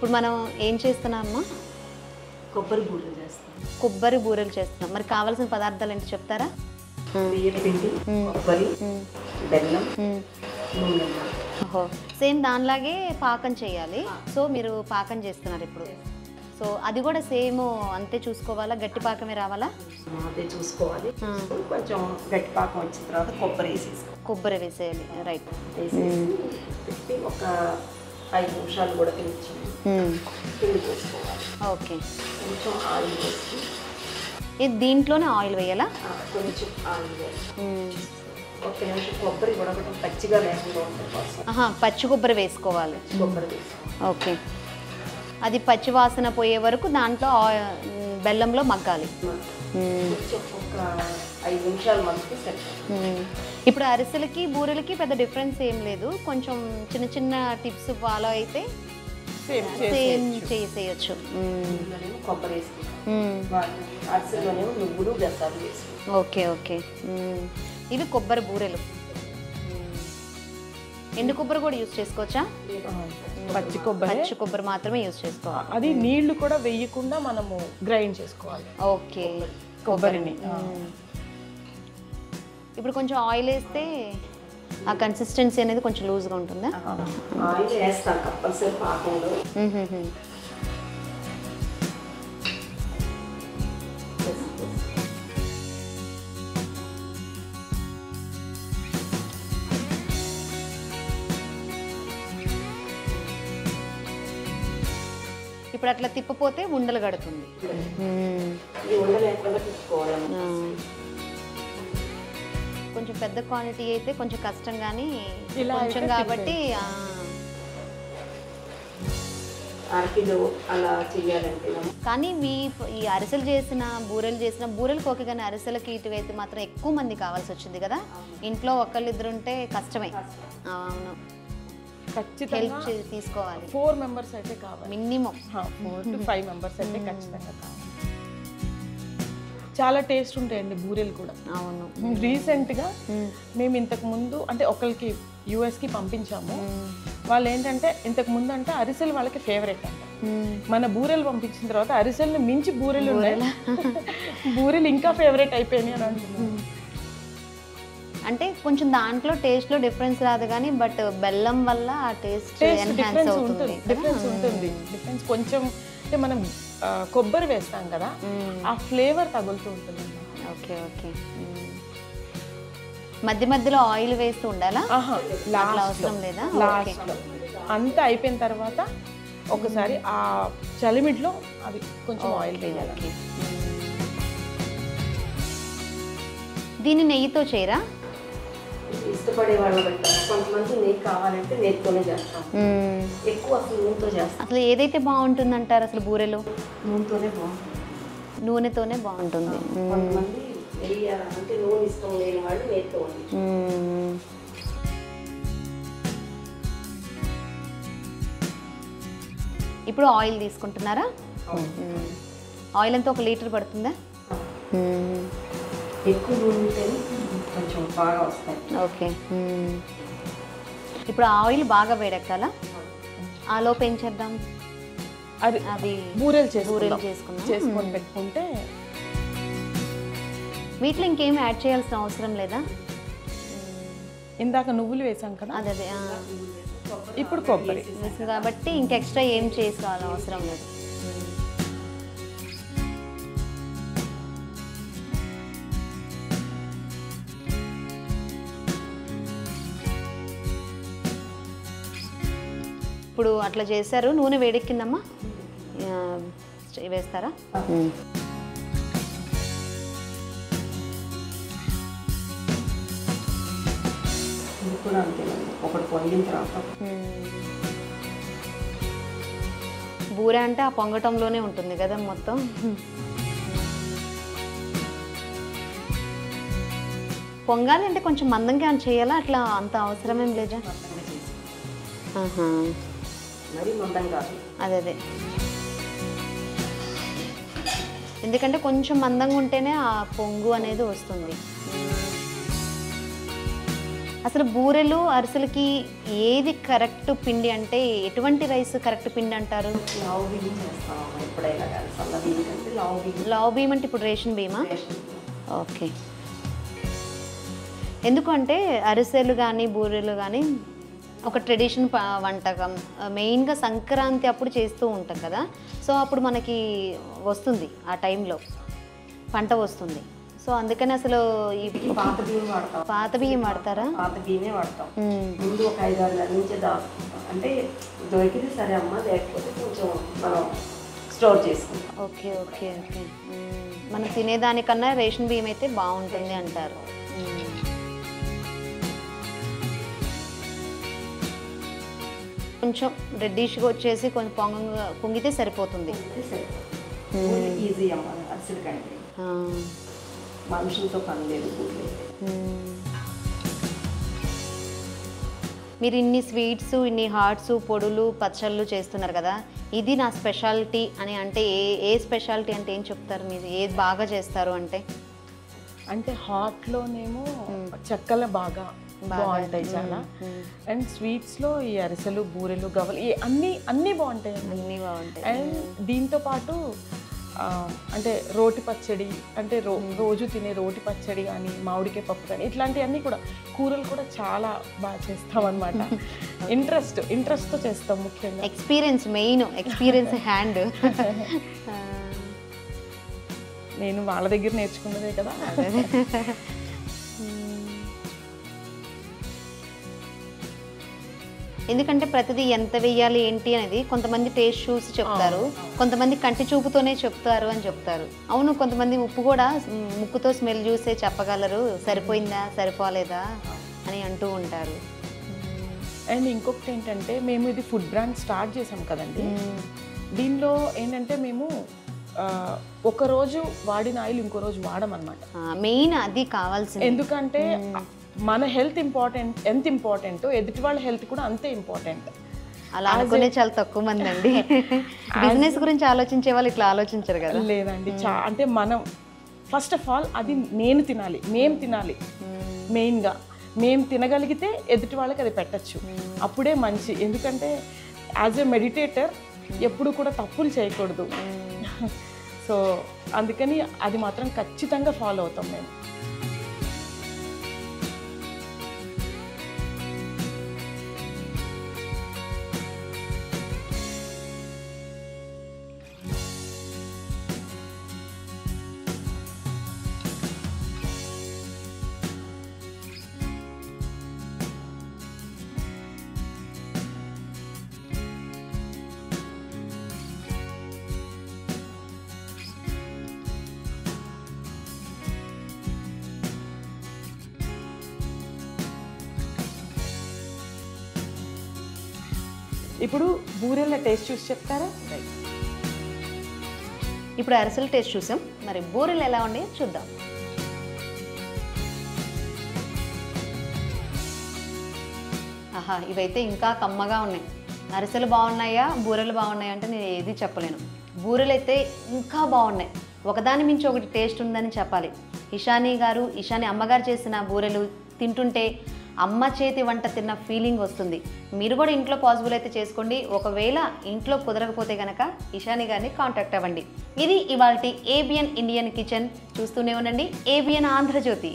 ఇప్పుడు మనం ఏం చేస్తున్నామమ్మా? కొబ్బరి బూరెలు చేస్తాం. కొబ్బరి బూరెలు చేస్తున్నాం. మరి కావాల్సిన పదార్థాలు ఏంటి చెప్తారా? బియ్యం పిండి, కొబ్బరి, బెల్లం, నూనె. ఓహో, సేమ్ దానిలాగే పాకం చేయాలి. సో మీరు పాకం చేస్తున్నారు ఇప్పుడు. సో అది కూడా సేమ్ అంతే చూసుకోవాలా? గట్టి పాకమే రావాలా? అదే చూసుకోవాలి. కొంచెం గట్టి పాకం వచ్చిన తర్వాత కొబ్బరి వేసేసి కొబ్బరి వేసేయాలి. రైట్. వేసేసి పెట్టి ఒక 5 నిమిషాలు కూడా పిండి చేసుకోవాలి. ఓకే. కొంచెం ఆయిల్ వేసి ఇది దీంట్లోనే ఆయిల్ వేయాలా? కొంచెం ఆయిల్ వేసి ఒక నిమిషం కొబ్బరి కూడా కొంచెం పచ్చిగా లేకుండా ఉంటుంది. పచ్చి కొబ్బరి వేసుకోవాలి. కొబ్బరి వేసుకోవాలి. ఓకే. అది పచ్చి వాసన పోయే వరకు దాంట్లో బెల్లంలో మగ్గాలి. కొంచెం ఒక 5 నిమిషాలు మగ్గితే సరిపోతుంది. ఇప్పుడు అరిసెలకి బూరెలకి పెద్ద డిఫరెన్స్ ఏం లేదు. కొంచెం చిన్న చిన్న టిప్స్ ఫాలో అయితే సేమ్ చేసేయచ్చు. కొబ్బరి వేసుకుంటాం. అరిసెలోనేమో నువ్వులు గసాలు వేసుకుంటాం. Okay okay. ఇవి కొబ్బరి బూరెలు. ఎండు కొబ్బరి కూడా యూజ్ చేసుకోవచ్చా? పచ్చి కొబ్బరి మాత్రమే యూజ్ చేసుకోవాలి. అది నీళ్లు కూడా వేయకుండా మనము గ్రైండ్ చేసుకోవాలి. ఓకే. కొబ్బరిని ఇప్పుడు కొంచెం ఆయిల్ వేస్తే ఆ కన్సిస్టెన్సీ అనేది కొంచెం లూజ్గా ఉంటుందా? ఆయిల్ వేస్తాను కంపల్సరీ పాకంలో. ఇప్పుడు అట్లా తిప్పపోతే ఉండలు కడుతుంది. కొంచెం పెద్ద క్వాంటిటీ అయితే కొంచెం కష్టం, కానీ కొంచెం కాబట్టి అలా చేయాలంటే. కానీ ఈ అరిసెలు చేసిన బూరెలకు ఓకే, కానీ అరిసెలకి ఇటువైతే మాత్రం ఎక్కువ మంది కావాల్సి వచ్చింది కదా. ఇంట్లో ఒకళ్ళిద్దరు ఉంటే కష్టమే. అవును, ఖచ్చితంగా తీసుకోవాలి. 4 మెంబర్స్ అయితే కావాలి మినిమం. 4 to 5 మెంబర్స్ అయితే ఖచ్చితంగా కావాలి. చాలా టేస్ట్ ఉంటాయండి బూరెలు కూడా. అవును. రీసెంట్గా మేము ఇంతకు ముందు అంటే ఒకరికి యుఎస్కి పంపించాము. వాళ్ళు ఏంటంటే ఇంతకు ముందు అంటే అరిసెలు వాళ్ళకి ఫేవరెట్ అంట. మన బూరెలు పంపించిన తర్వాత అరిసెలను మించి బూరెలు ఉన్నాయి, బూరెలు ఇంకా ఫేవరెట్ అయిపోయినాయి అని అంటున్నాను. అంటే కొంచెం దాంట్లో టేస్ట్లో డిఫరెన్స్ రాదు, కానీ బట్ బెల్లం వల్ల ఆ టేస్ట్ డిఫరెన్స్ ఉంటుంది. డిఫరెన్స్ కొంచెం అంటే మనం కొబ్బరి వేస్తాం కదా, ఆ ఫ్లేవర్ తగులుతూ ఉంటుంది. Okay okay. మధ్య మధ్యలో ఆయిల్ వేస్తూ ఉండాలా? అవసరం లేదా? లాస్ట్లో అంతా అయిపోయిన తర్వాత ఒకసారి ఆ చలిమిడిలో అది కొంచెం ఆయిల్ వేయాలి. దీన్ని నెయ్యితో చేయరా? ఇష్టపడే వాళ్ళు పెట్టారు. కొంతమంది నెయ్యి కావాలంటే నెయ్యితోనే చేస్తాం. ఎక్కువ అసలు నూనెతో చేస్తాం. అసలు ఏదైతే బాగుంటుంది అంటారు అసలు బూరెలు? నూనెతోనే బాగుంటుంది. నూనెతోనే బాగుంటుంది. కొంతమంది నెయ్యి అంటే నూనె ఇష్టం లేని వాళ్ళు నెయ్యితో. ఇప్పుడు ఆయిల్ తీసుకుంటున్నారా? ఆయిల్ అంతా 1 లీటర్ పడుతుందా? ఎక్కువ నూనె ఉంటేనే కొంచెం బాగా వస్తాయి. ఓకే. ఇప్పుడు ఆయిల్ బాగా వేడెక్కాలా? ఆ లోపు ఏం చేద్దాం? అది బూరెలు చేసుకొని పెట్టుకుంటే. వీటిలో ఇంకేం యాడ్ చేయాల్సిన అవసరం లేదా? ఇందాక నువ్వులు వేసాం కదా, అదే ఇప్పుడు కొబ్బరి కాబట్టి ఇంక ఎక్స్ట్రా ఏం చేసుకోవాలి అవసరం లేదు. ఇప్పుడు అట్లా చేశారు. నూనె వేడెక్కిందమ్మా, వేస్తారా? బూర అంటే ఆ పొంగటంలోనే ఉంటుంది కదా మొత్తం. పొంగాలి అంటే కొంచెం మందంగా అని చేయాలా? అట్లా అంత అవసరమేం లేదా? అదే ఎందుకంటే కొంచెం మందంగా ఉంటేనే ఆ పొంగు అనేది వస్తుంది. అసలు బూరెలు అరిసెలకి ఏది కరెక్ట్ పిండి అంటే ఎటువంటి రైస్ కరెక్ట్ పిండి అంటారు? లావు బియ్యం చేస్తామమ్మా ఎప్పుడైనా కానీ, సన్న బియ్యం కంటే లావు బియ్యం. లావు బియ్యం అంటే ఇప్పుడు రేషన్ బియ్యమా? రేషన్ బియ్యం. ఓకే. ఎందుకంటే అరిసెలు కానీ బూరెలు కానీ ఒక ట్రెడిషన్ వంటకం, మెయిన్గా సంక్రాంతి అప్పుడు చేస్తూ ఉంటాం కదా. సో అప్పుడు మనకి వస్తుంది ఆ టైంలో పంట వస్తుంది. సో అందుకని అసలు ఈ పాత బియ్యం వాడతాం. పాత బియ్యం వాడతారా? పాత బియ్యమే వాడతాం. ముందు ఒక 5-6 నెలల నుంచే దాచుకుంటాం. అంటే దొరికింది సరే అమ్మ, లేకపోతే కొంచెం మనం స్టోర్ చేసుకుంటాం. Okay okay okay. మనం తినేదానికన్నా రేషన్ బియ్యం అయితే బాగుంటుంది అంటారు. కొంచెం రెడ్డిష్గా వచ్చేసి కొంచెం పొంగితే సరిపోతుంది. ఈజీ అమ్మ అరిసెలు కంటే, మనుషులతో పని లేదు. మీరు ఇన్ని స్వీట్స్, ఇన్ని హాట్స్, పొడులు, పచ్చళ్ళు చేస్తున్నారు కదా, ఇది నా స్పెషాలిటీ అని అంటే ఏ స్పెషాలిటీ అంటే ఏం చెప్తారు? మీరు ఏది బాగా చేస్తారు అంటే? అంటే హాట్లోనేమో చెక్కలు బాగా బాగుంటాయి చాలా. అండ్ స్వీట్స్లో ఈ అరిసెలు, బూరెలు, గవ్వలు అన్నీ బాగుంటాయి. అన్నీ బాగుంటాయి. అండ్ దీంతో పాటు అంటే రోటి పచ్చడి, అంటే రోజు తినే రోటి పచ్చడి కానీ, మామిడికాయ పప్పు కానీ, ఇట్లాంటివన్నీ కూడా, కూరలు కూడా చాలా బాగా చేస్తాం అనమాట. ఇంట్రెస్ట్తో చేస్తాం. ముఖ్యంగా ఎక్స్పీరియన్స్, మెయిన్ ఎక్స్పీరియన్స్ హ్యాండ్. నేను వాళ్ళ దగ్గర నేర్చుకున్నదే కదా. ఎందుకంటే ప్రతిదీ ఎంత వెయ్యాలి ఏంటి అనేది కొంతమంది టేస్ట్ చూసి చెప్తారు, కొంతమంది కంటి చూపుతోనే చెప్తారు అని చెప్తారు. అవును, కొంతమంది ఉప్పు కూడా ముక్కుతో స్మెల్ చూసే చెప్పగలరు, సరిపోయిందా సరిపోలేదా అని అంటూ ఉంటారు. అండ్ ఇంకొకటి ఏంటంటే, మేము ఇది ఫుడ్ బ్రాండ్ స్టార్ట్ చేసాం కదండి. దీనిలో ఏంటంటే మేము ఒకరోజు వాడిన ఆయిల్ ఇంకో రోజు వాడమన్నమాట. మెయిన్ అది కావాల్సింది. ఎందుకంటే మన హెల్త్ ఎంత ఇంపార్టెంటో ఎదుటి వాళ్ళ హెల్త్ కూడా అంతే ఇంపార్టెంట్. అలా అనుకునే చాలా తక్కువ మంది అండి. బిజినెస్ గురించి ఆలోచించే వాళ్ళు ఇట్లా ఆలోచించరు కదా. లేదండి, అంటే మనం ఫస్ట్ ఆఫ్ ఆల్ అది నేను తినాలి, మేము తినాలి. మెయిన్గా మేము తినగలిగితే ఎదుటి వాళ్ళకి అది పెట్టచ్చు, అప్పుడే మంచి. ఎందుకంటే యాజ్ ఎ మెడిటేటర్ ఎప్పుడు కూడా తప్పులు చేయకూడదు. సో అందుకని అది మాత్రం ఖచ్చితంగా ఫాలో అవుతాం మేము. ఇప్పుడు బూరెల టేస్ట్ చూసి చెప్తారా? ఇప్పుడు అరిసెల టేస్ట్ చూసాం, మరి బూరెలు ఎలా ఉన్నాయో చూద్దాం. ఆహా, ఇవైతే ఇంకా కమ్మగా ఉన్నాయి. అరిసెలు బాగున్నాయా, బూరెలు బాగున్నాయా అంటే నేను ఏది చెప్పలేను. బూరెలు అయితే ఇంకా బాగున్నాయి, ఒకదాని మించి ఒకటి టేస్ట్ ఉందని చెప్పాలి. ఇషాని అమ్మగారు చేసిన బూరెలు తింటుంటే అమ్మ చేతి వంట తిన్న ఫీలింగ్ వస్తుంది. మీరు కూడా ఇంట్లో పాసిబుల్ అయితే చేసుకోండి. ఒకవేళ ఇంట్లో కుదరకపోతే కనుక ఇషాని గారిని కాంటాక్ట్ అవ్వండి. ఇది ఇవాల్టి ABN ఇండియన్ కిచెన్. చూస్తూనే ఉండండి ABN ఆంధ్రజ్యోతి.